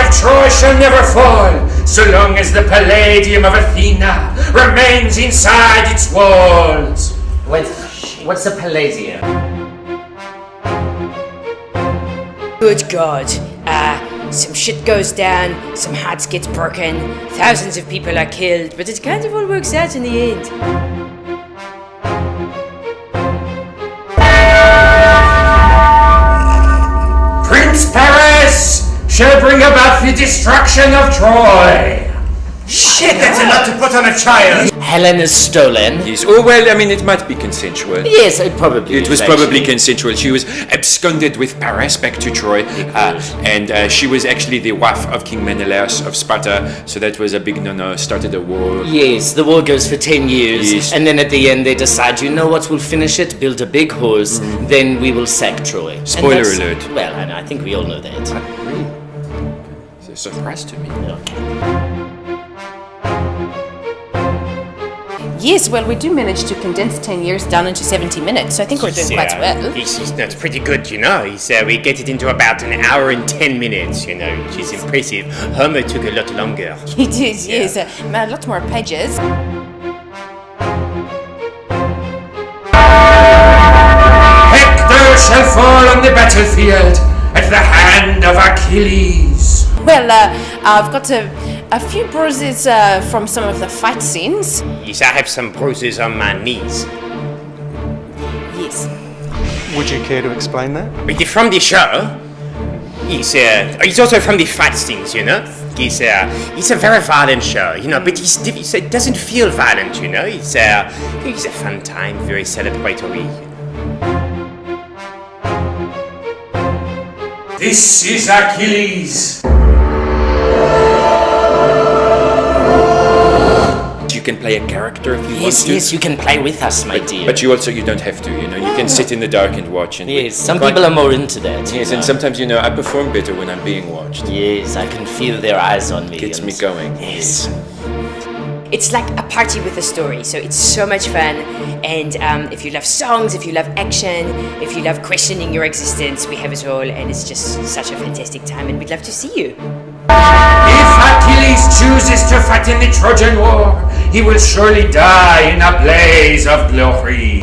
of Troy shall never fall, so long as the Palladium of Athena remains inside its walls. What's a Palladium? Good God. Some shit goes down, some hearts get broken, thousands of people are killed, but it kind of all works out in the end. Prince Paris shall bring about the destruction of Troy. Shit, that's a lot to put on a child. Helen is stolen. Yes. Oh, well, I mean, it might be consensual. Yes, it probably It was probably consensual. She was absconded with Paris back to Troy, and she was actually the wife of King Menelaus of Sparta, so that was a big no-no, started a war. Yes, the war goes for 10 years, Yes. and then at the end they decide, you know what, we'll finish it, build a big horse, then we will sack Troy. And Spoiler that's- alert. Well, I think we all know that. Really? It's a surprise to me. Okay. Yes, well, we do manage to condense 10 years down into 70 minutes, so I think we're doing quite well. That's pretty good, you know. We get it into about an hour and 10 minutes, you know, which is impressive. Homer took a lot longer. He did, yes. A lot more pages. Hector shall fall on the battlefield at the hand of Achilles. Well, I've got a few bruises from some of the fight scenes. Yes, I have some bruises on my knees. Yes. Would you care to explain that? But from the show, he's also from the fight scenes, you know. It's a very violent show, you know, but it doesn't feel violent, you know. It's a fun time, very celebratory. This is Achilles. You can play a character if you want Yes, to. yes, you can play with us, my dear. But you don't have to, you know. You can sit in the dark and watch. And Yes, some people are more into that. Yes, and sometimes, you know, I perform better when I'm being watched. Yes, I can feel their eyes on me. Gets me going. Yes. It's like a party with a story, so it's so much fun. And if you love songs, if you love action, if you love questioning your existence, we have it all, and it's just such a fantastic time, and we'd love to see you. If Achilles chooses to fight in the Trojan War, he will surely die in a blaze of glory.